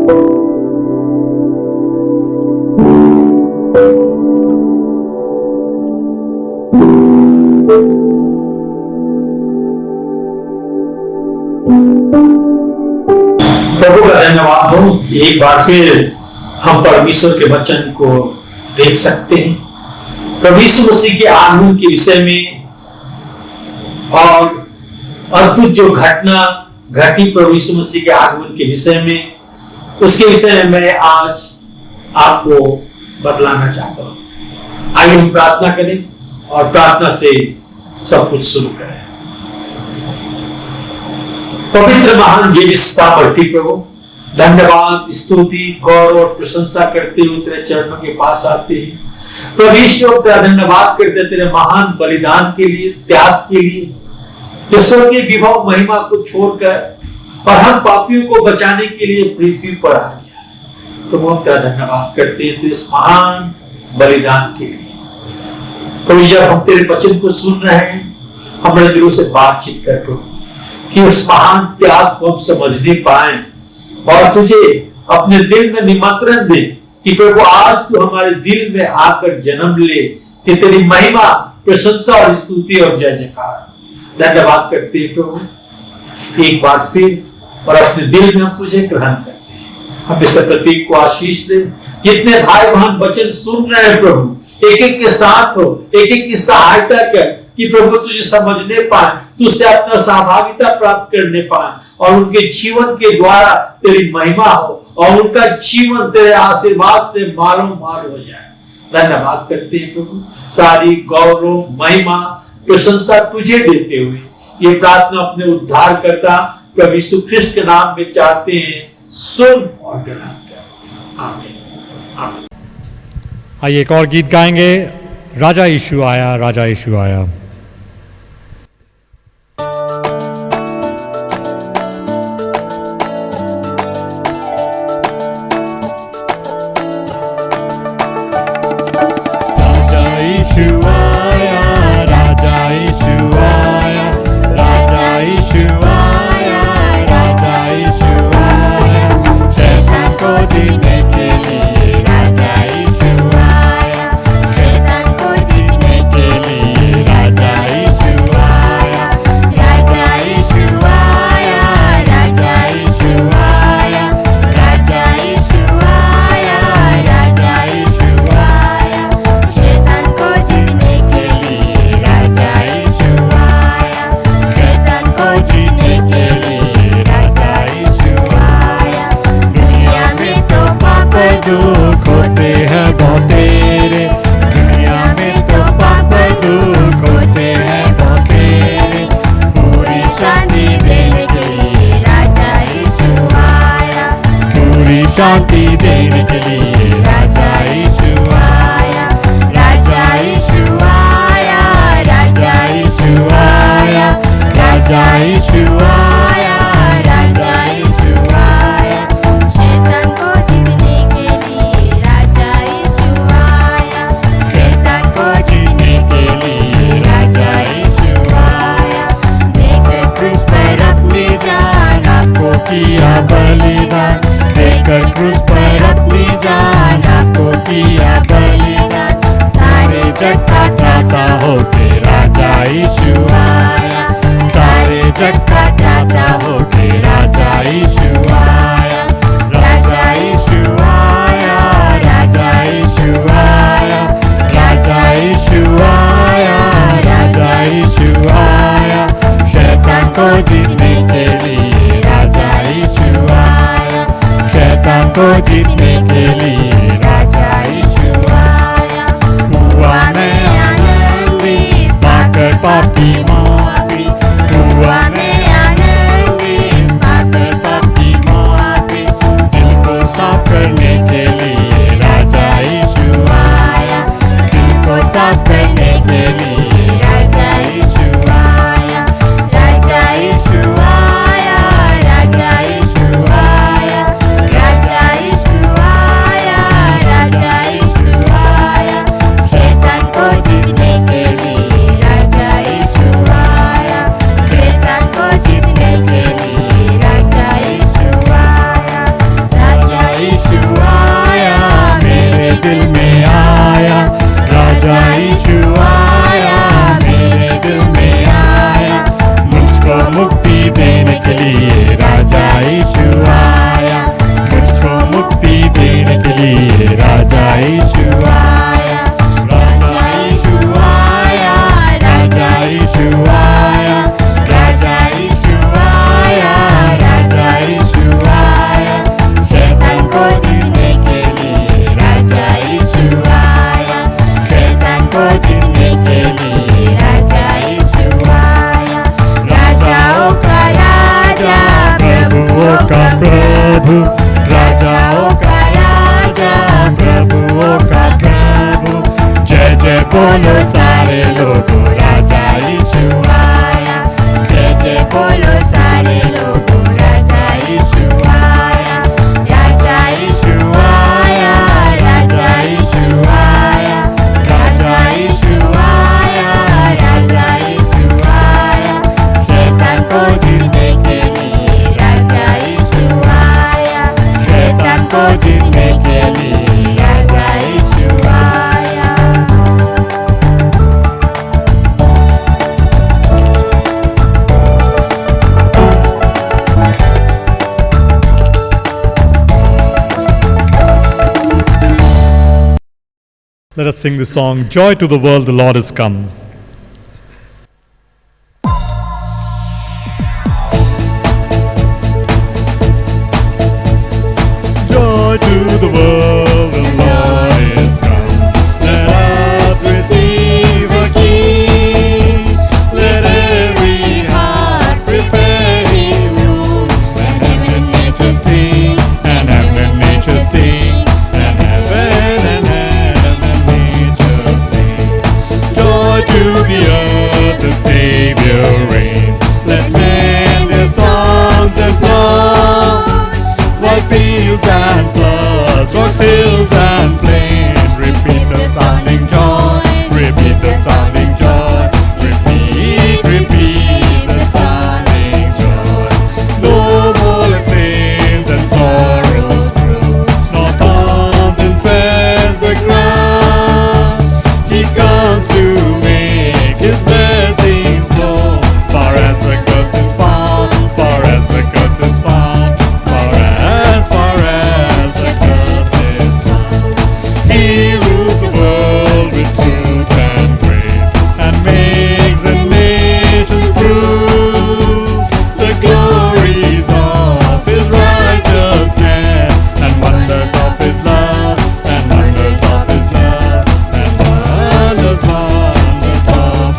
प्रभु का धन्यवाद हो, एक बार फिर हम परमेश्वर के वचन को देख सकते हैं। प्रभु यीशु मसीह के आगमन के विषय में और अद्भुत जो घटना घटी प्रभु यीशु मसीह के आगमन के विषय में, उसके विषय में मैं आज आपको बतलाना चाहता हूं। आइए हम प्रार्थना करें और प्रार्थना से सब कुछ शुरू करें। पवित्र महान जीविता पर प्रभु धन्यवाद, स्तुति, गौरव और प्रशंसा करते हुए तेरे चरणों के पास आते हैं। प्रभु यीशु तेरा धन्यवाद करते तेरे महान बलिदान के लिए, त्याग के लिए, जो स्वर्गीय विभव महिमा को छोड़कर और हम पापियों को बचाने के लिए पृथ्वी पर आ गया। प्रभु हम तेरा धन्यवाद करते हैं तेरे इस महान बलिदान के लिए। प्रभु जब हम तेरे वचन को सुन रहे हैं, हमारे दिलों से बातचीत कर प्रभु, कि उस महान त्याग को हम समझने पाए और तुझे अपने दिल में निमंत्रण दे कि प्रभु आज तू हमारे दिल में आकर जन्म ले, कि तेरी महिमा, प्रशंसा और स्तुति और जय जयकार। धन्यवाद करते हैं प्रभु एक बार फिर, और अपने दिल में हम तुझे ग्रहण करते हैं। हमें सब प्रत्येक को आशीष दे। जितने भाई बहन वचन सुन रहे हैं प्रभु, एक एक के साथ हो, एक एक की सहायता कर कि प्रभु तुझे समझने पाए, तुझसे अपना सहभागिता प्राप्त करने पाए और उनके जीवन के द्वारा तेरी महिमा हो और उनका जीवन तेरे आशीर्वाद से मालो माल हो जाए। धन्यवाद करते हैं प्रभु, सारी गौरव, महिमा, प्रशंसा तुझे देते हुए ये प्रार्थना अपने उद्धार करता प्रभु यीशु ख्रिस्ट के नाम में चाहते हैं। सुन और ग्रहण कर। आमीन आमीन। आइए एक और गीत गाएंगे, राजा यीशु आया, राजा यीशु आया। शांति देने के लिए राजा यीशु आया, राजा यीशु आया, राजा यीशु आया, राजा यीशु आया, राजा यीशु आया। शैतान को जीतने के लिए राजा यीशु आया, शैतान को जीतने के लिए राजा यीशु आया। देकर क्रूस पर अपनी जान आपको किया बलिदान, देकर क्रूस पर अपनी जान आपको किया बलिदान। सारे जग का त्राता होके राजा यीशु आया, सारे जग का त्राता होके राजा यीशु आया, राजा यीशु आया, राजा यीशु आया, राजा यीशु आया, राजा यीशु आया। शैतान को जीतने के लिए राजा यीशु आया, शैतान को जीतने के लिए राजा यीशु आया। हुआ मैं आनंदित पाकर पाप की मुआफ़ी, हुआ मैं आनंदित पाकर पाप की मुआफ़ी। दिल को साफ करने के लिए राजा यीशु आया, दिल को साफ करने के लिए राजा यीशु आया, राजा यीशु आया, राजा यीशु आया, राजा यीशु आया, बोलो सारे लोगों राजा यीशु आया, जय जय बोलो सारे लोगों राजा यीशु आया, राजा यीशु आया, राजा यीशु आया, राजा यीशु आया, राजा यीशु आया, शैतान को जीतने के लिए राजा यीशु आया, शैतान को जीतने के लिए राजा यीशु आया। Let us sing the song, Joy to the World, the Lord is Come. Joy to the world, the Lord is come. Let us receive a King. Let every heart prepare Him room. And heaven and nature sing, And heaven and nature sing. And heaven and nature sing. Joy to the earth, the Savior reigns. Let men their songs employ. White fields and floods, rocks, hills and plains. Repeat the sounding joy. Repeat the sounding joy. Repeat the sounding joy. No more let sins and sorrows through, nor thorns infest the ground. He comes to make His blessings flow. Far as the curse is found, far as the curse is found, far as the curse is found. He rules the world with truth and grace, and makes the nations prove the glories of His righteousness, and wonders of His love, and wonders of His love, and wonders of His love.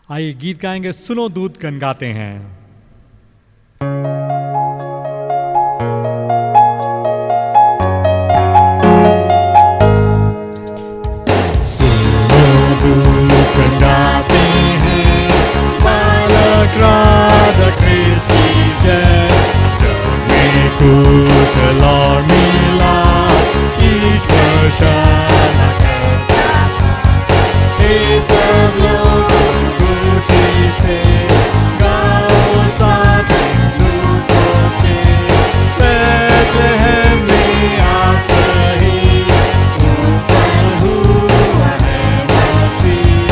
आइए गीत गाएंगे, सुनो दूत गण गाते हैं। दूत गाते हैं, बालक राजा ख्रिस्त की जय। में कुछ लौर मिला, ईश्वर शाना करता। हे सब लोग खुशी से गाओ साथ दूतों के। बैतलहम में आज ही उत्पन्न हुआ है मसीह।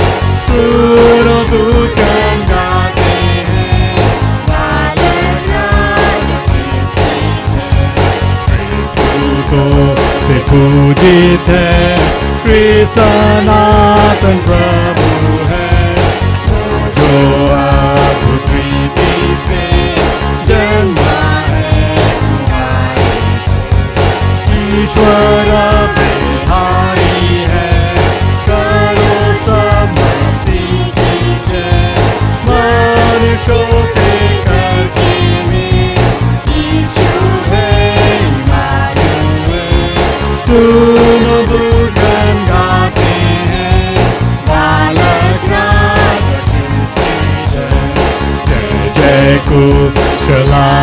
सुनो दूत गण गाते हैं, बालक राजा ख्रिस्त की जय। दूतों से पूजित है, कृष्ण सनातन प्रभु है। जो अद्भुत रीति से जन्मा है तुम्हारे से। ईश्वर बिहारी है, करो सब मसीह की जय। मनुष्यों से करके में यीशु है इम्मानुएल। सुनो दूत गण गाते हैं, बालक राजा ख्रिस्त की जय। जय जय कुशलाभिराम,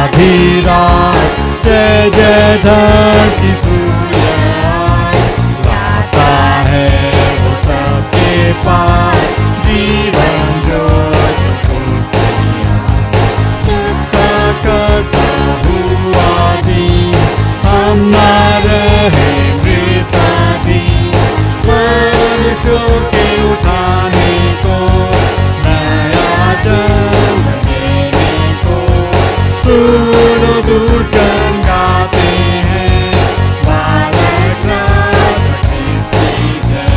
जय जय धरती सूर्य लाता है वो सबके पास जीवन ज्योति फूटियाँ। सबका करता हुआ दीन, हम न रहे मृताधीन। मनुष्यों के उठाने को, नया जन्म देने को। सुनो दूत गण गाते हैं, बालक राजा ख्रिस्त की जय।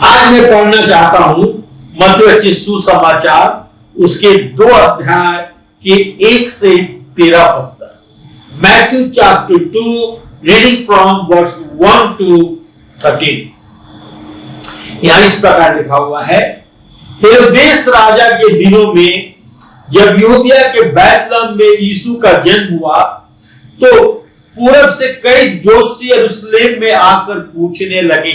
आज मैं पढ़ना चाहता हूं मत्ती रचित सुसमाचार उसके 2 अध्याय के 1 से 13 पद तक। Matthew chapter 2 reading from verse 1 to 13। यहां इस प्रकार लिखा हुआ है, हेरोदेस राजा के दिनों में जब यहूदिया के बैतलहम में यीशु का जन्म हुआ, तो पूरब से कई जोशी यरूशलेम में आकर पूछने लगे,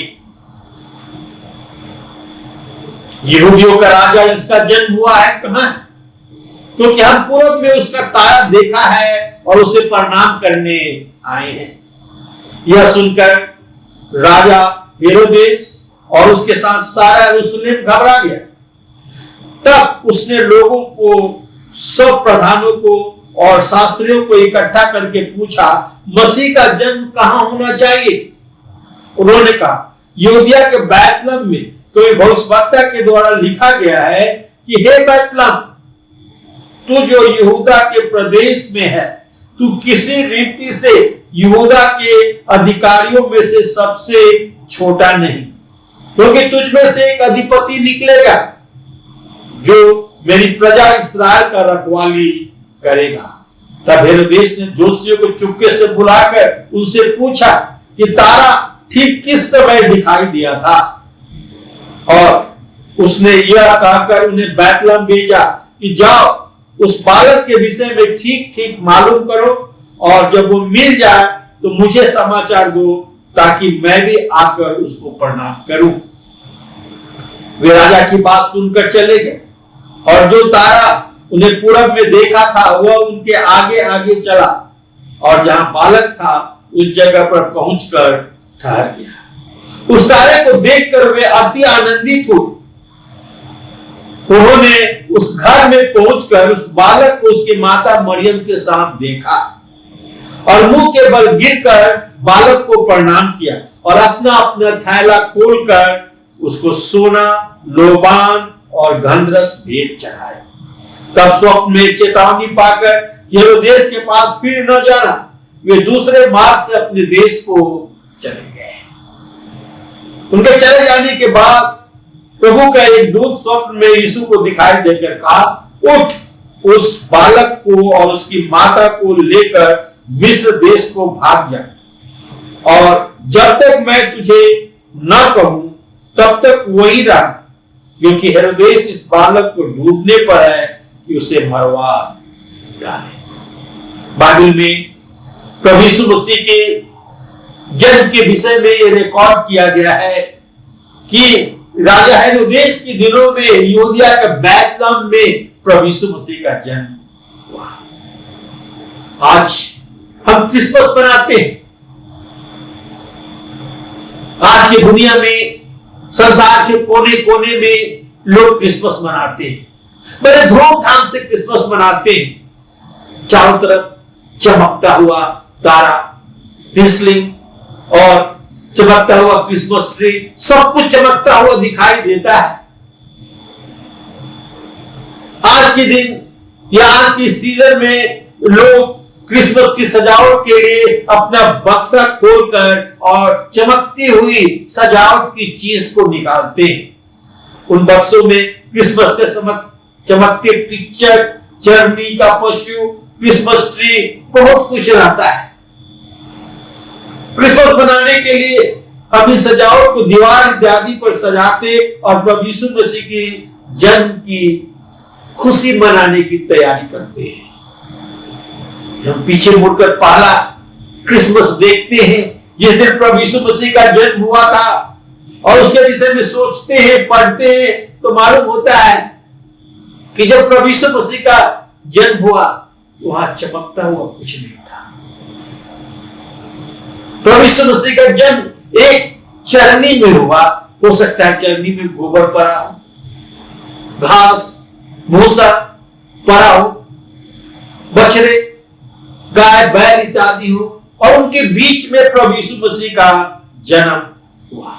यहूदियों का राजा इसका जन्म हुआ है कहां है? क्योंकि हम पूरब में उसका तारा देखा है और उसे प्रणाम करने आए हैं। यह सुनकर राजा हेरोदेस और उसके साथ सारा यरूशलेम घबरा गया। तब उसने लोगों को, सब प्रधानों को और शास्त्रियों को इकट्ठा करके पूछा, मसीह का जन्म कहां होना चाहिए? उन्होंने कहा, यहूदिया के बैतलहम में, कोई भविष्यवक्ता के द्वारा लिखा गया है कि हे बैतलहम, तू जो यहूदा के प्रदेश में है, तू किसी रीति से यहूदा के अधिकारियों में से सबसे छोटा नहीं, क्योंकि तुझ में से एक अधिपति निकलेगा जो मेरी प्रजा इस्राएल का रखवाली करेगा। तब हेरोदेस ने जोशियों को चुपके से बुलाकर उनसे पूछा कि तारा ठीक किस समय दिखाई दिया था, और उसने यह कहकर उन्हें बैतलहम भेजा कि जाओ उस बालक के विषय में ठीक ठीक मालूम करो, और जब वो मिल जाए तो मुझे समाचार दो, ताकि मैं भी आकर उसको प्रणाम करूं। वे राजा की बात सुनकर चले गए, और जो तारा उन्हें पूरब में देखा था वह उनके आगे आगे चला, और जहां बालक था उस जगह पर पहुंचकर ठहर गया। उस तारे को देखकर वे अति आनंदित हुए। उन्होंने उस घर में पहुंचकर उस बालक को उसकी माता मरियम के साथ देखा, और मुंह के बल गिरकर बालक को प्रणाम किया, और अपना अपना थैला खोलकर उसको सोना, लोबान और गंधरस भेंट चढ़ाए। तब स्वप्न में चेतावनी पाकर हेरोदेस के पास फिर न जाना, वे दूसरे मार्ग से अपने देश को चले गए। उनके चले जाने के बाद प्रभु का एक दूत स्वप्न में यीशु को दिखाई देकर कहा, उठ, उस बालक को और उसकी माता को लेकर मिस्र देश को भाग जा, और जब तक मैं तुझे न कहूं तब तक वही रहा, क्योंकि हेरोदेस इस बालक को ढूंढने पर है कि उसे मरवा डाले। बाइबल में प्रभु यीशु मसीह के जन्म के विषय में यह रिकॉर्ड किया गया है कि राजा हेरोदेस के दिनों में यहूदिया के बैतलहम में प्रभु यीशु मसीह का जन्म हुआ। आज हम क्रिसमस मनाते हैं। आज की दुनिया में, संसार के कोने कोने में लोग क्रिसमस मनाते हैं, बड़े धूमधाम से क्रिसमस मनाते हैं। चारों तरफ चमकता हुआ तारा, टिस्लिंग और चमकता हुआ क्रिसमस ट्री, सब कुछ चमकता हुआ दिखाई देता है। आज के दिन या आज की सीजन में लोग क्रिसमस की सजावट के लिए अपना बक्सा खोलकर और चमकती हुई सजावट की चीज को निकालते हैं। उन बक्सों में क्रिसमस के चमकते पिक्चर, चरनी का पशु, क्रिसमस ट्री, बहुत कुछ रहता है। क्रिसमस मनाने के लिए हम इस सजावट को दीवार इत्यादि पर सजाते और प्रभु यीशु मसीह की जन्म की खुशी मनाने की तैयारी करते हैं। हम पीछे मुड़कर पहला क्रिसमस देखते हैं जिस दिन प्रभु यीशु मसीह का जन्म हुआ था, और उसके विषय में सोचते हैं, पढ़ते हैं, तो मालूम होता है कि जब प्रभु यीशु मसीह का जन्म हुआ तो वहां चमकता हुआ कुछ नहीं था। प्रभु यीशु मसीह का जन्म एक चरनी में हुआ। हो सकता है चरनी में गोबर पड़ा हो, घास भूसा पड़ा हो, बछड़े, गाय, बैल इत्यादि हो, और उनके बीच में प्रभु यीशु मसीह का जन्म हुआ।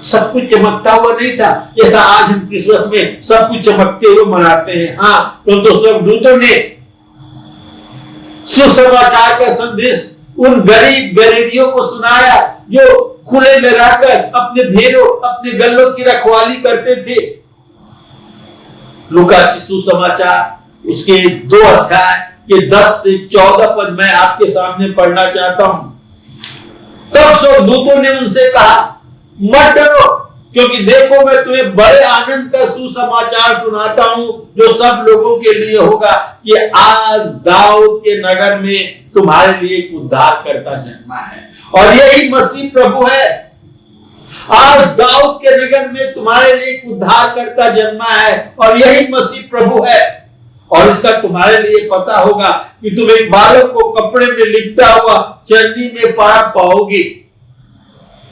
सब कुछ चमकता हुआ नहीं था जैसा आज हम क्रिसमस में सब कुछ चमकते हुए मनाते हैं। हाँ, तो स्वर्गदूतों ने सुसमाचार का संदेश उन गरीब गरीबियों को सुनाया जो खुले में रहकर अपने भेड़ों, अपने गल्लों की रखवाली करते थे। लूका की सुसमाचार उसके 2 अध्याय के 10 से 14 पद मैं आपके सामने पढ़ना चाहता हूं। तब स्वर्गदूतों ने उनसे कहा, मत डरो, क्योंकि देखो मैं तुम्हें बड़े आनंद का सुसमाचार सुनाता हूं जो सब लोगों के लिए होगा कि आज दाऊद के नगर में तुम्हारे लिए एक उद्धारकर्ता जन्मा है और यही मसीह प्रभु है। आज दाऊद के नगर में तुम्हारे लिए एक उद्धारकर्ता जन्मा है और यही मसीह प्रभु है। और इसका तुम्हारे लिए पता होगा कि तुम एक बालक को कपड़े में लिपटा हुआ चरनी में पड़ा पाओगे।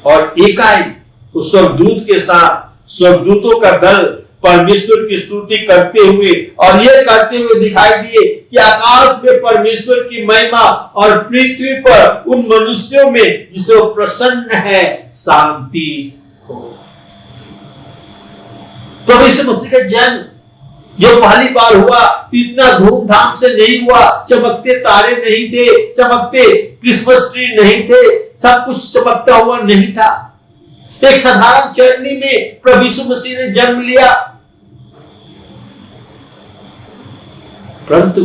और एकाएक उस स्वर्गदूत के साथ स्वर्गदूतों का दल परमेश्वर की स्तुति करते हुए और यह करते हुए दिखाई दिए कि आकाश में परमेश्वर की महिमा और पृथ्वी पर उन मनुष्यों में जिसे वो प्रसन्न है शांति हो। प्रभु यीशु मसीह का जन्म जो पहली बार हुआ इतना धूमधाम से नहीं हुआ, चमकते तारे नहीं थे, चमकते क्रिसमस ट्री नहीं थे, सब कुछ चमकता हुआ नहीं था। एक साधारण चरनी में प्रभु यीशु मसीह ने जन्म लिया, परंतु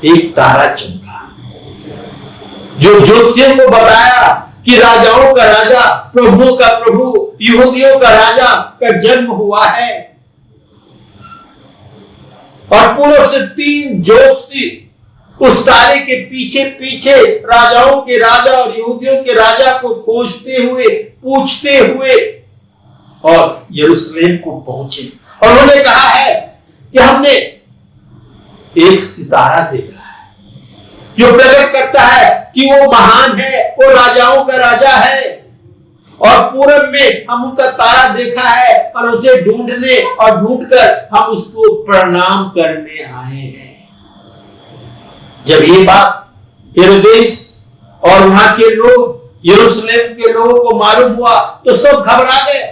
एक तारा चमका जो जोशियों को बताया कि राजाओं का राजा, प्रभुओं का प्रभु, यहूदियों का राजा का जन्म हुआ है। और पूर्व से 3 जोशी उस तारे के पीछे पीछे राजाओं के राजा और यहूदियों के राजा को खोजते हुए, पूछते हुए और यरूशलेम को पहुंचे। और उन्होंने कहा है कि हमने एक सितारा देखा है जो प्रकट करता है कि वो महान है, वो राजाओं का राजा है। और पूरब में हम उनका तारा देखा है और उसे ढूंढने और ढूंढकर हम उसको प्रणाम करने आए हैं। जब ये बात हेरोदेस और वहां के लोग, यरूशलेम के लोगों को मालूम हुआ तो सब घबरा गए।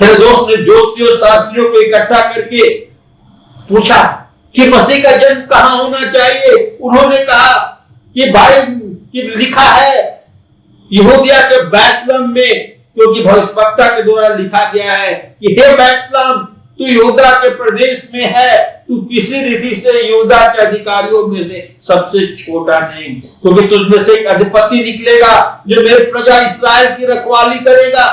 हेरोदेस ने जोशियों शास्त्रियों को इकट्ठा करके पूछा कि मसीह का जन्म कहां होना चाहिए। उन्होंने कहा कि भाई कि लिखा है यहूदिया के बैतलहम में, क्योंकि भविष्यवक्ता के द्वारा लिखा गया है कि हे बैतलहम तू यहूदा के प्रदेश में है, तू किसी रीति से यहूदा के अधिकारियों में से सबसे छोटा नहीं, क्योंकि तुझमें से एक अधिपति निकलेगा जो मेरे प्रजा इस्राएल की रखवाली करेगा।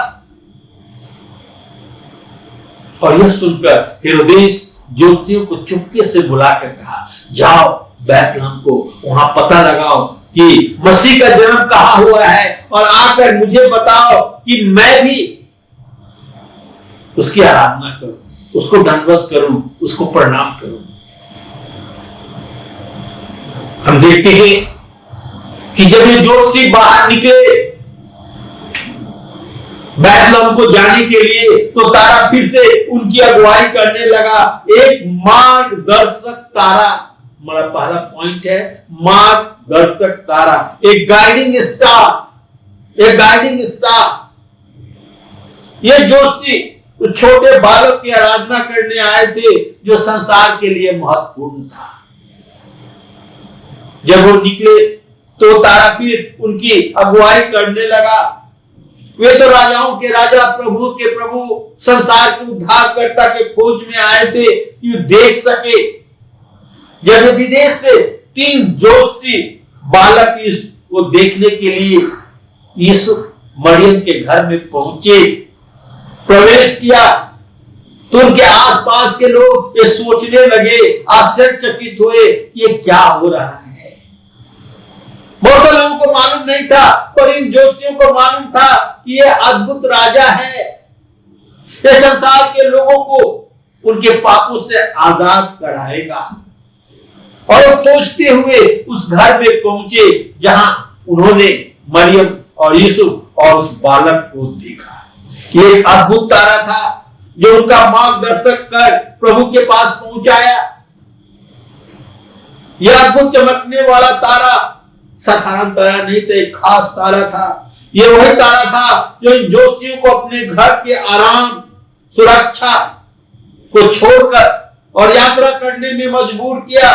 और यह सुनकर हेरोदेस ज्योतिषियों को चुपके से बुलाकर कहा, जाओ बैतलहम को वहां पता लगाओ कि मसीह का जन्म कहां हुआ है और आकर मुझे बताओ कि मैं भी उसकी आराधना करूं, उसको दंडवत करूं, उसको प्रणाम करूं। हम देखते हैं कि जब ये जोशी बाहर निकले बैतलहम को जाने के लिए तो तारा फिर से उनकी अगुवाई करने लगा। एक मार्गदर्शक तारा, हमारा पहला पॉइंट है मार्गदर्शक तारा, एक गाइडिंग स्टार, एक गाइडिंग स्टार। ये जोशी उस छोटे बालक की आराधना करने आए थे जो संसार के लिए महत्वपूर्ण था। जब वो निकले तो तारा फिर उनकी अगुवाई करने लगा। वे तो राजाओं के राजा, प्रभु के प्रभु, संसार के उद्धारकर्ता के खोज में आए थे कि देख सके। जब विदेश से 3 जोशी बालक को देखने के लिए यूसुफ मरियम के घर में पहुंचे, प्रवेश किया, तो उनके आसपास के लोग ये सोचने लगे, आश्चर्यचकित हुए कि ये क्या हो रहा है। बहुत लोगों को मालूम नहीं था, पर इन जोशियों को मालूम था कि ये अद्भुत राजा है, ये संसार के लोगों को उनके पापों से आजाद कराएगा। और वो खोजते हुए उस घर में पहुंचे जहां उन्होंने मरियम और यूसुफ और उस बालक को देखा। ये एक अद्भुत तारा था जो उनका मार्गदर्शक कर प्रभु के पास पहुंचाया। यह अद्भुत चमकने वाला तारा साधारण तारा नहीं था, एक खास तारा था। यह वही तारा था जो इन जोशियों को अपने घर के आराम, सुरक्षा को छोड़कर और यात्रा करने में मजबूर किया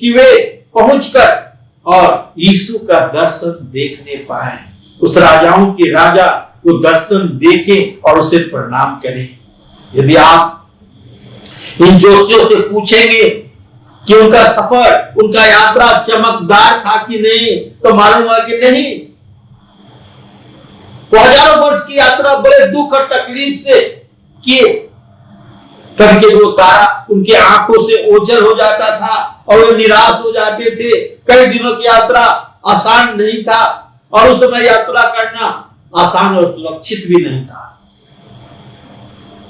कि वे पहुंचकर और यीशु का दर्शन देखने पाए, उस राजाओं के राजा को दर्शन देखें और उसे प्रणाम करें। यदि आप इन जोशियों से पूछेंगे कि उनका सफर, उनका यात्रा चमकदार था कि नहीं, तो मालूम है कि नहीं। वो हजारों वर्ष की यात्रा बड़े दुख और तकलीफ से किए। कभी के वो तारा उनकी आंखों से ओझल हो जाता था और वे निराश हो जाते थे। कई दिनों की यात्रा आसान नहीं था और उस समय यात्रा करना आसान और सुरक्षित भी नहीं था।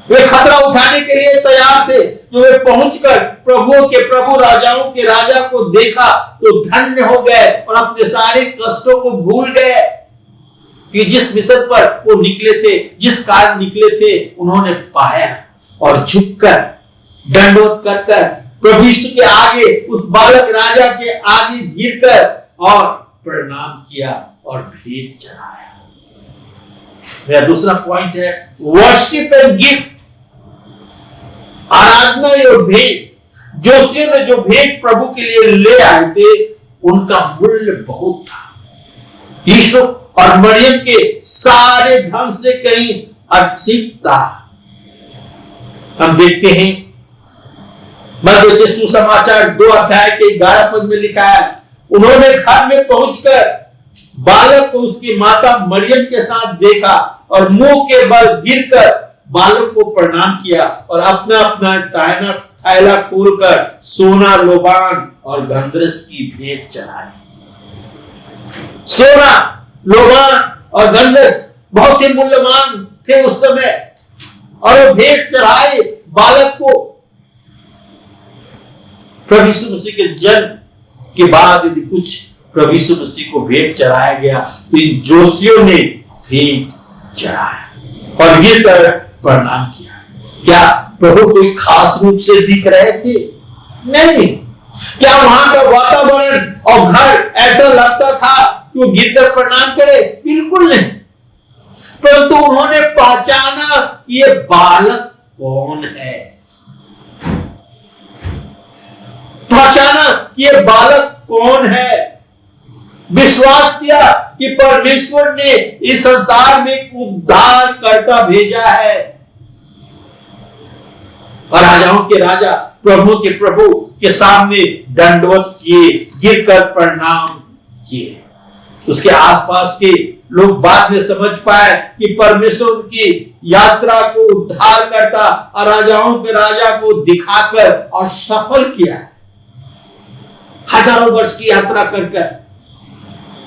वे खतरा उठाने के लिए तैयार थे। जो वे पहुंचकर प्रभुओं के प्रभु राजाओं के राजा को देखा तो धन्य हो गए और अपने सारे कष्टों को भूल गए कि जिस मिशन पर वो निकले थे, जिस कारण निकले थे, उन्होंने पाया और झुककर दंडवत कर प्रभु यीशु के आगे, उस बालक राजा के आगे गिरकर और प्रणाम किया और भेंट चढ़ाया। मेरा दूसरा पॉइंट है वर्शिप एंड गिफ्ट, आराधना और भेंट। जोशियों ने जो भेंट प्रभु के लिए ले आए थे उनका मूल्य बहुत था। यीशु और मरियम के सारे धन से कहीं अधिक था। हम देखते हैं मत्ती सुसमाचार 2 अध्याय के 11 पद में लिखा है, उन्होंने घर में पहुंचकर बालक को उसकी माता मरियम के साथ देखा और मुंह के बल गिरकर बालक को प्रणाम किया और अपना अपना थैला खोलकर सोना, लोबान और गंधरस की भेंट चढ़ाई। सोना, लोबान और गंधरस बहुत ही मूल्यवान थे उस समय और वो भेंट चढ़ाए बालक को। प्रभु यीशु मसीह के जन्म के बाद यदि कुछ प्रभु यीशु मसीह को भेंट चढ़ाया गया तो इन जोशियों ने भेंट चढ़ाया और गिरकर प्रणाम किया। क्या प्रभु कोई खास रूप से दिख रहे थे? नहीं। क्या वहां का वातावरण और घर ऐसा लगता था कि वो गिरकर प्रणाम करे? बिल्कुल नहीं। परंतु उन्होंने पहचाना कि ये बालक कौन है, पहचाना कि ये बालक कौन है, विश्वास किया कि परमेश्वर ने इस संसार में उद्धारकर्ता भेजा है और राजाओं के राजा, प्रभु के प्रभु के सामने दंडवत किए, गिरकर प्रणाम किए। उसके आसपास के लोग बाद में समझ पाए कि परमेश्वर उनकी यात्रा को उद्धार करता और राजाओं के राजा को दिखाकर और सफल किया। हजारों वर्ष की यात्रा कर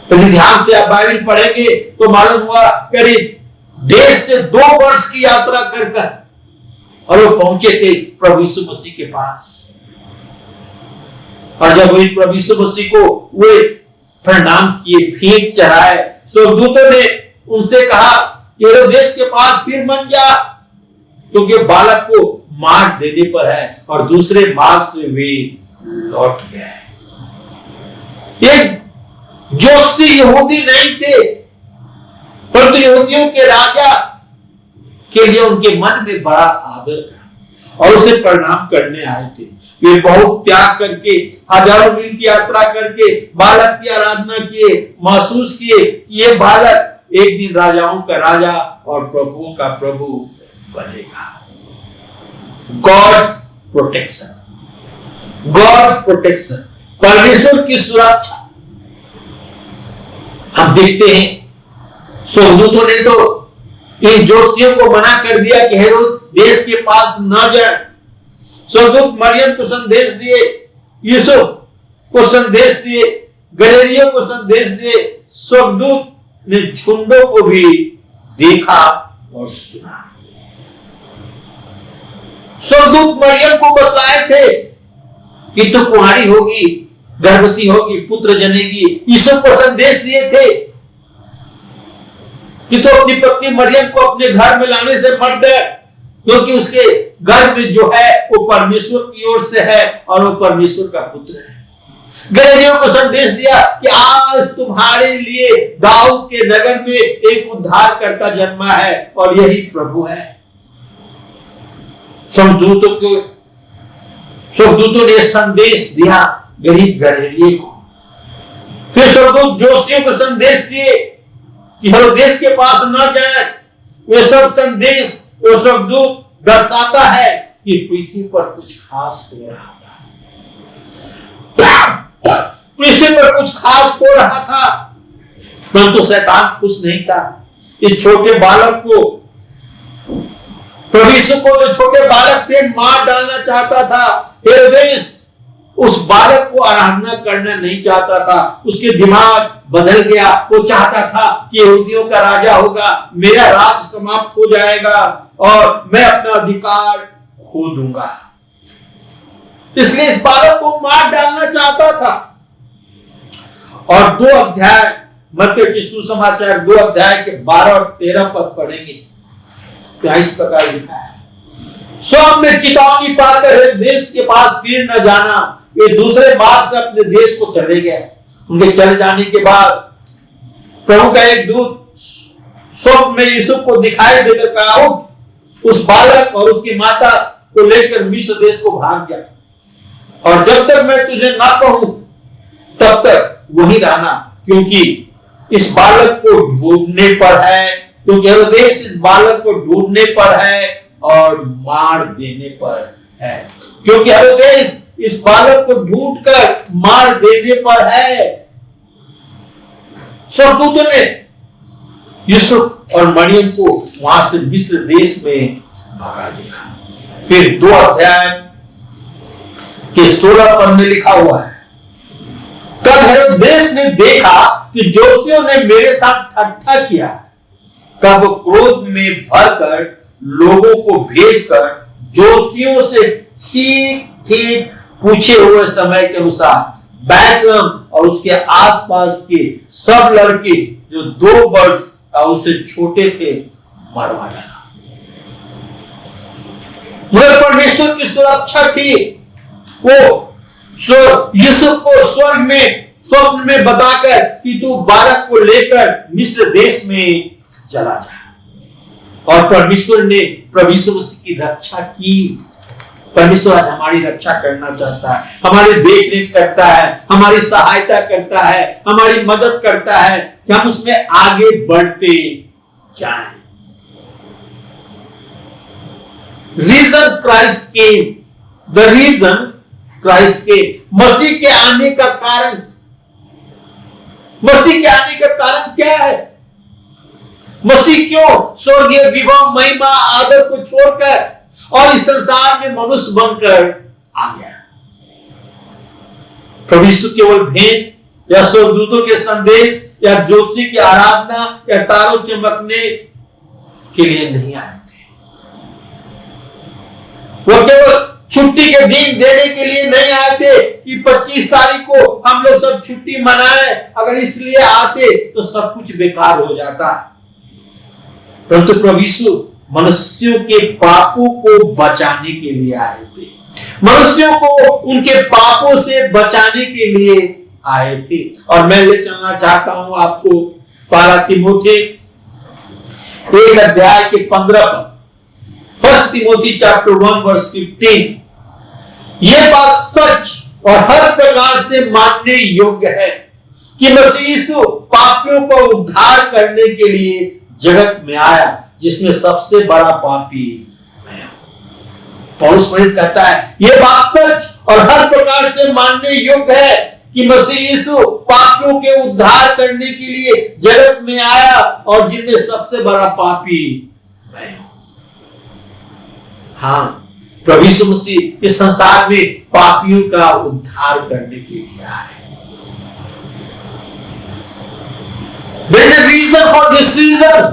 यदि ध्यान से आप बाइबल पढ़ेंगे तो मालूम हुआ करीब 1.5 से 2 वर्ष की यात्रा कर और वो पहुंचे थे प्रभु यीशु मसीह के पास। और जब वही प्रभु यीशु मसीह को वे प्रणाम किए, भेंट चढ़ाए, स्वर्गदूतों ने उनसे कहा कि हेरोदेस के पास फिर मत जा क्योंकि बालक को मार देने पर है, और दूसरे मार्ग से वे लौट गए। ये जोशी यहूदी नहीं थे, परंतु यहूदियों के राजा के लिए उनके मन में बड़ा आदर था और उसे प्रणाम करने आए थे। वे बहुत त्याग करके, हजारों मील की यात्रा करके बालक की आराधना किए, महसूस किए कि ये बालक एक दिन राजाओं का राजा और प्रभुओं का प्रभु बनेगा। गॉड्स प्रोटेक्शन, गॉड्स प्रोटेक्शन, परमेश्वर की सुरक्षा। हम देखते हैं स्वर्गदूतों ने तो इन जोशियों को मना कर दिया कि हेरोदेस के पास न जाए। स्वर्गदूत मरियम को संदेश दिए, यूसुफ को संदेश दिए, गलीलियों को संदेश दिए। स्वर्गदूत ने झुंडों को भी देखा और सुना। स्वर्गदूत मरियम को बतलाए थे कि तू कुंवारी होगी, गर्भवती होगी, पुत्र जनेगी। यूसुफ को संदेश दिए थे कि तो अपनी पत्नी मरियम को अपने घर में लाने से मत डर, क्योंकि उसके गर्भ में जो है वो परमेश्वर की ओर से है और वो परमेश्वर का पुत्र है। गलीलियों को संदेश दिया कि आज तुम्हारे लिए दाऊद के नगर में एक उद्धारकर्ता जन्मा है और यही प्रभु है। स्वर्गदूतों ने संदेश दिया गरीब गलीलियों को। फिर स्वर्गदूत जोशियों को संदेश दिए कि हेरोदेस के पास न जाए। वे सब संदेश वो स्वर्गदूत दर्शाता है कि पृथ्वी पर कुछ खास हो रहा था, पृथ्वी पर कुछ खास हो रहा था। परंतु शैतान खुश नहीं था। इस छोटे बालक को, प्रभु यीशु को जो छोटे बालक थे मार डालना चाहता था। हेरोदेस उस बालक को आराधना करना नहीं चाहता था। उसके दिमाग बदल गया। वो चाहता था कि यहूदियों का राजा होगा, मेरा राज समाप्त हो जाएगा और मैं अपना अधिकार खो दूंगा। इसलिए इस बालक को मार डालना चाहता था। और 2 अध्याय मत्ती के सुसमाचार 2 अध्याय के 12 और 13 पद पढ़ेंगे तो इस प्रकार लिखा है, स्वयं में चेतावनी पाकर देश के पास फिर न जाना। ये दूसरे बार से अपने देश को चले गए। उनके चले जाने के बाद प्रभु का एक दूत स्वप्न में यूसुफ को दिखाई देकर कहा, उठ, उस बालक और उसकी माता को लेकर मिस्र देश को भाग जा, और जब तक मैं तुझे ना कहूं तब तक वहीं रहना, क्योंकि इस बालक को ढूंढने पर है, क्योंकि हेरोदेस इस बालक को ढूंढने पर है और मार देने पर है, क्योंकि हेरोदेस इस बालक को ढूंढकर मार देने पर है। स्वर्गदूतों ने यूसुफ और मरियम को वहां से मिस्र देश में भगा दिया। फिर 2 अध्याय के 16 पद में लिखा हुआ है, तब हेरोदेस ने देखा कि जोशियों ने मेरे साथ ठट्ठा किया, तब क्रोध में भरकर लोगों को भेजकर जोशियों से ठीक ठीक पूछे हुए समय के अनुसार बैतलहम और उसके आसपास के सब लड़के जो 2 वर्ष उससे छोटे थे मरवा डाला। मगर परमेश्वर की सुरक्षा थी। वो यूसुफ को स्वर्ग में स्वप्न में बताकर कि तू बालक को लेकर मिस्र देश में चला जा, और परमेश्वर ने प्रभु यीशु मसीह की रक्षा की। परमेश्वर आज हमारी रक्षा करना चाहता है, हमारी देखरेख करता है, हमारी सहायता करता है, हमारी मदद करता है कि हम उसमें आगे बढ़ते जाएं। Reason Christ came, the reason Christ came, मसीह के आने का कारण, मसीह के आने का कारण क्या है? मसीह क्यों स्वर्गीय विभव महिमा आदर को छोड़कर और इस संसार में मनुष्य बनकर आ गया? प्रभु यीशु केवल भेंट या स्वर्गदूतों के संदेश या जोशी की आराधना या तारों चमकने के लिए नहीं आए थे। वो केवल छुट्टी के दिन देने के लिए नहीं आए थे कि 25 तारीख को हम लोग सब छुट्टी मनाएं। अगर इसलिए आते तो सब कुछ बेकार हो जाता। परंतु प्रभु यीशु मनुष्यों के पापों को बचाने के लिए आए थे, मनुष्यों को उनके पापों से बचाने के लिए आए थे। और मैं ले चलना चाहता हूं आपको पहला तीमुथी 1 अध्याय के 15 पद, 1 तीमुथी चैप्टर 1 वर्स 15। यह बात सच और हर प्रकार से मानने योग्य है कि मसीह यीशु पापियों को उद्धार करने के लिए जगत में आया, जिसमें सबसे बड़ा पापी मैं हूं। पौलुस प्रेरित कहता है, यह बात सच और हर प्रकार से मानने योग्य है कि मसीह यीशु पापियों के उद्धार करने के लिए जगत में आया और जिनमें सबसे बड़ा पापी मैं हूं। हाँ, प्रभु यीशु मसीह इस संसार में पापियों का उद्धार करने के लिए आए। There is a reason for this season.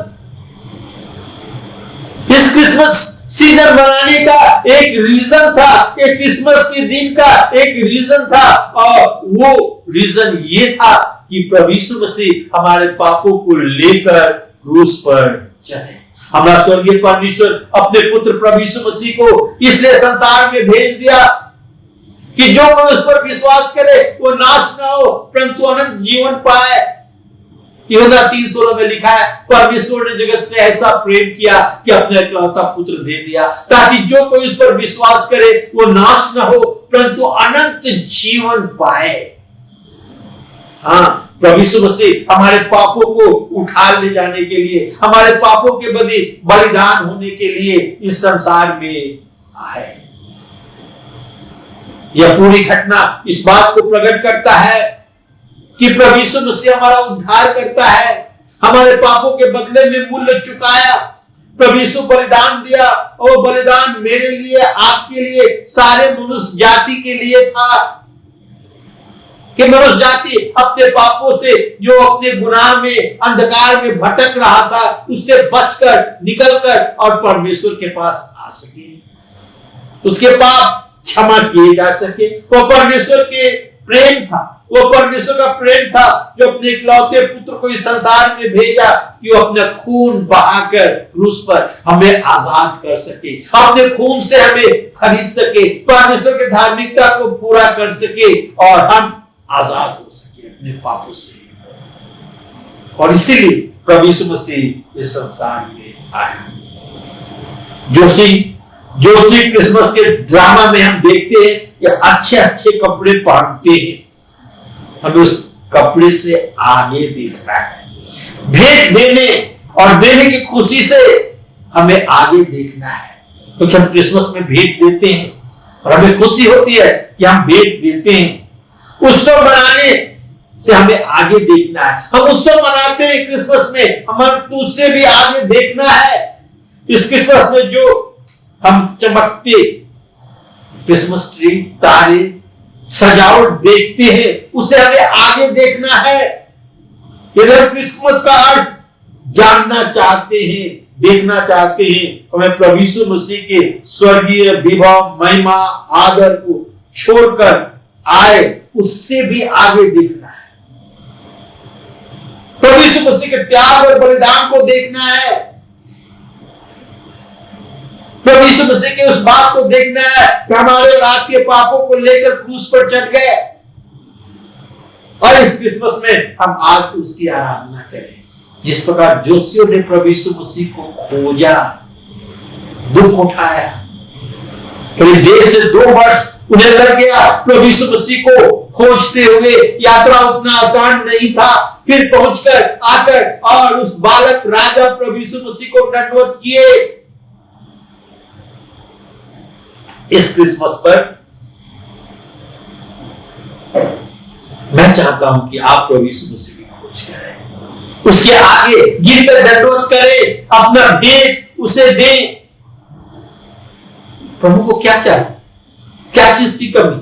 इस क्रिसमस सीजन बनाने का एक रीजन था, एक क्रिसमस के दिन का एक रीजन था, और वो रीजन ये था कि प्रभु यीशु मसीह हमारे पापों को लेकर क्रूस पर चले। हमारा स्वर्गीय परमेश्वर अपने पुत्र प्रभु यीशु मसीह को इसलिए संसार में भेज दिया कि जो कोई उस पर विश्वास करे वो नाश ना हो परंतु अनंत जीवन पाए। यूहन्ना 3:16 में लिखा है, परमेश्वर ने जगत से ऐसा प्रेम किया कि अपने इकलौता पुत्र दे दिया ताकि जो कोई उस पर विश्वास करे वो नाश न हो परंतु अनंत जीवन पाए। हाँ, प्रभु यीशु मसीह हमारे पापों को उठा ले जाने के लिए, हमारे पापों के बलिदान होने के लिए इस संसार में आए। यह पूरी घटना इस बात को प्रकट करता है कि प्रभु यीशु मसीह हमारा उद्धार करता है, हमारे पापों के बदले में मूल्य चुकाया। प्रभु यीशु बलिदान दिया और बलिदान मेरे लिए, आपके लिए, सारे मनुष्य जाति के लिए था कि मनुष्य जाति अपने पापों से, जो अपने गुनाह में, अंधकार में भटक रहा था, उससे बचकर, निकलकर और परमेश्वर के पास आ सके, उसके पाप क्षमा किए जा सके। वो परमेश्वर के प्रेम था, वो परमेश्वर का प्रेम था जो अपने इकलौते पुत्र को इस संसार में भेजा कि वो अपना खून बहाकर क्रूस पर हमें आजाद कर सके, अपने खून से हमें खरीद सके, परमेश्वर की धार्मिकता को पूरा कर सके और हम आजाद हो सके अपने पापों से। और इसीलिए प्रभु यीशु मसीह इस संसार में आया। जोशी क्रिसमस के ड्रामा में हम देखते हैं कि अच्छे अच्छे कपड़े पहनते हैं, हमें उस कपड़े से आगे देखना है। भेंट देने और देने की खुशी से हमें आगे देखना है, क्योंकि हम क्रिसमस में भेंट देते हैं और हमें खुशी होती है कि हम भेंट देते हैं। उत्सव मनाने से हमें आगे देखना है। हम उत्सव मनाते हैं क्रिसमस में, हमें उससे भी आगे देखना है। इस क्रिसमस में जो हम चमकते क्रिसमस ट्री, तारे, सजावट देखते हैं, उसे हमें आगे देखना है। यदि हम क्रिसमस का अर्थ जानना चाहते हैं, देखना चाहते हैं, हमें प्रभु यीशु मसीह के स्वर्गीय विभव, महिमा, आदर को छोड़कर आए, उससे भी आगे देखना है। प्रभु यीशु मसीह के त्याग और बलिदान को देखना है। प्रभु यीशु मसीह के उस बात को देखना है कि हमारे और आपके पापों को लेकर क्रूस पर चढ़ गए, और इस क्रिसमस में हम आज उसकी आराधना करें। जिस प्रकार जोशियों ने प्रभु यीशु मसीह को खोजा, दुख उठाया, करीब 1.5 से 2 वर्ष उन्हें लग गया प्रभु यीशु मसीह को खोजते हुए। यात्रा उतना आसान नहीं था। फिर पहुंचकर आकर और उस बालक राजा प्रभु यीशु मसीह को दंडवत किए। इस क्रिसमस पर मैं चाहता हूं कि आप प्रभु यीशु मसीह की खोज करें, उसके आगे गिरकर दंडवत करें, अपना भेंट उसे दें। प्रभु को क्या चाहिए, क्या चीज की कमी है?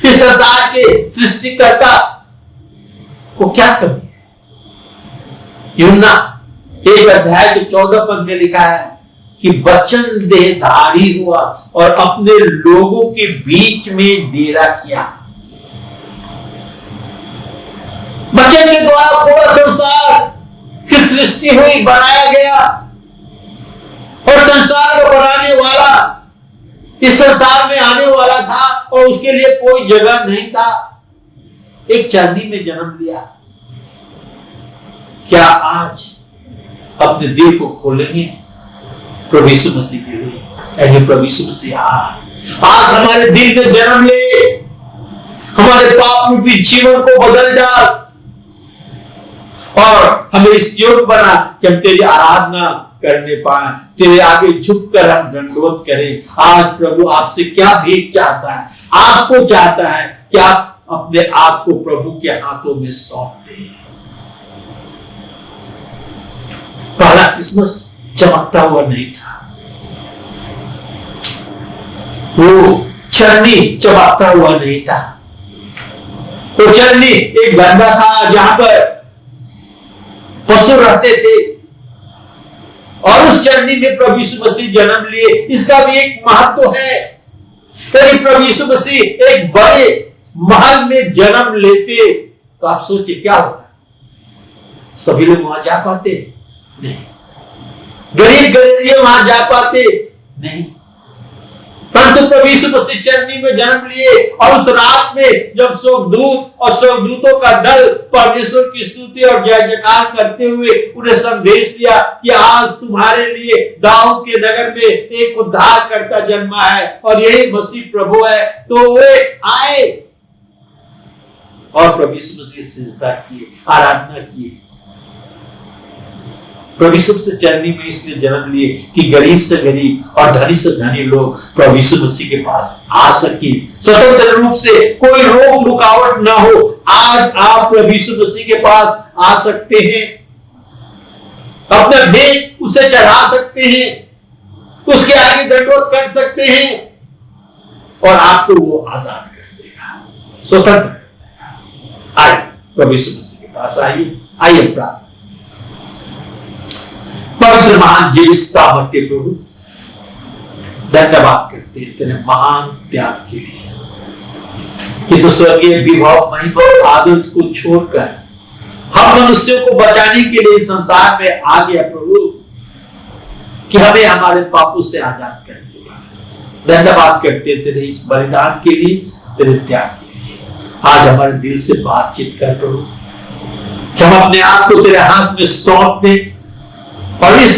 इस संसार के सृष्टिकर्ता को क्या कमी है? यूहन्ना 1 अध्याय के 14 पद में लिखा है कि वचन देहधारी हुआ और अपने लोगों के बीच में डेरा किया। वचन के द्वारा पूरा संसार की सृष्टि हुई, बनाया गया, और संसार को बनाने वाला इस संसार में आने वाला था और उसके लिए कोई जगह नहीं था। एक चरनी में जन्म लिया। क्या आज अपने दिल को खोलेंगे प्रभु यीशु मसीह के लिए? ऐसे प्रभु यीशु मसीह आज हमारे दिल में जन्म ले, हमारे पाप रूपी जीवन को बदल डाल और हमें इस योग्य बना कि हम तेरी आराधना करने पाए, तेरे आगे झुककर हम दंडवत करें। आज प्रभु आपसे क्या भेंट चाहता है? आपको चाहता है कि आप अपने आप को प्रभु के हाथों में सौंप दें। पहला क्रिसमस चमकता हुआ नहीं था, वो चरनी चमकता हुआ नहीं था। वो चरनी एक गंदा था जहां पर पशु रहते थे, और उस चरनी में प्रभु यीशु मसीह जन्म लिए। इसका भी एक महत्व है। यदि प्रभु यीशु मसीह एक बड़े महल में जन्म लेते तो आप सोचिए क्या होता? सभी लोग वहां जा पाते? नहीं। गरीब गरीब वहां जा पाते? नहीं। परंतु प्रभु यीशु मसीह चरनी में जन्म लिए, और उस रात में जब स्वर्गदूत और स्वर्गदूतों का दल परमेश्वर की स्तुति और जय जयकार करते हुए उन्हें संदेश दिया कि आज तुम्हारे लिए दाऊद के नगर में एक उद्धारकर्ता जन्मा है और यही मसीह प्रभु है, तो वे आए और प्रभु यीशु मसीह सिजदा किए, आराधना किए। प्रभु यीशु से चरनी में इसलिए जन्म लिए कि गरीब से गरीब और धनी से धनी लोग प्रभु यीशु मसीह के पास आ सके, स्वतंत्र रूप से, कोई रोक रुकावट ना हो। आज आप प्रभु यीशु मसीह के पास आ सकते हैं। अपना भेंट उसे चढ़ा सकते हैं, उसके आगे दंडवत कर सकते हैं और आपको वो आजाद कर देगा, स्वतंत्र कर देगा। आइए प्रभु यीशु मसीह के पास आइए प्रार्थना। पवित्र महान जीवित सामर्थ्य प्रभु, धन्यवाद करते हैं तेरे महान त्याग के लिए कि तो स्वर्गीय विभव महिमा आदर को छोड़कर हम मनुष्यों को बचाने के लिए संसार में आ गया प्रभु, कि हमें हमारे पापों से आजाद कर दिया। धन्यवाद करते हैं तेरे इस बलिदान के लिए, तेरे त्याग के लिए। आज हमारे दिल से बातचीत कर प्रभु, कि हम अपने आप को तेरे हाथ में सौंप दें और इस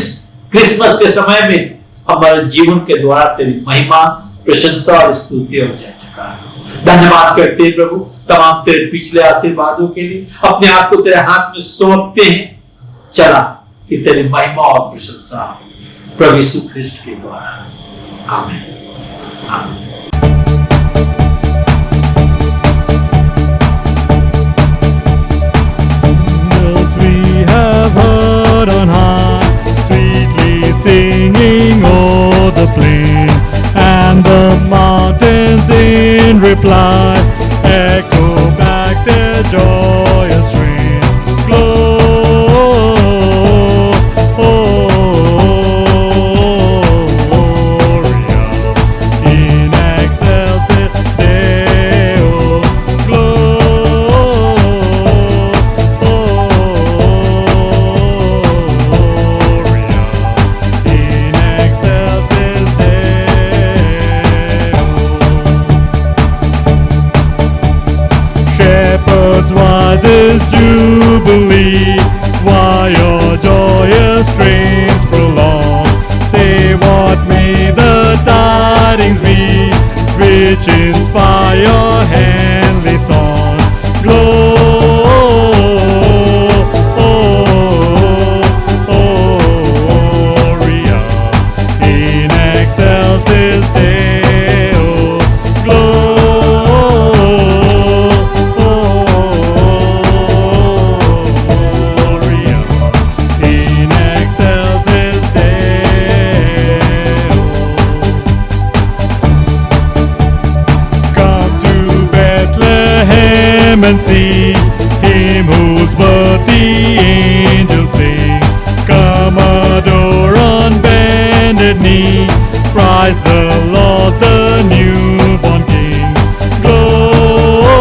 क्रिसमस के समय में हमारे जीवन के द्वारा तेरी महिमा, प्रशंसा और स्तुति और जय जयकार। धन्यवाद करते हैं प्रभु तमाम तेरे पिछले आशीर्वादों के लिए, अपने आप को तेरे हाथ में सौंपते हैं। चला कि तेरी महिमा और प्रशंसा प्रभु यीशु ख्रिस्ट के द्वारा। आमीन आमीन। We have heard on high, sweetly singing o'er the plain, and the mountains in reply echo back their joyous strain. Gloria in excelsis Deo. Shepherds, why this jubilee? Why your joyous strains prolong? Say what may the tidings be, which inspire heavenly song. Gloria in excelsis Deo. Gloria in excelsis Deo. Come to Bethlehem and see him whose birth the angels sing. Come adore on bended knee, Christ the Lord, the newborn King. Gloria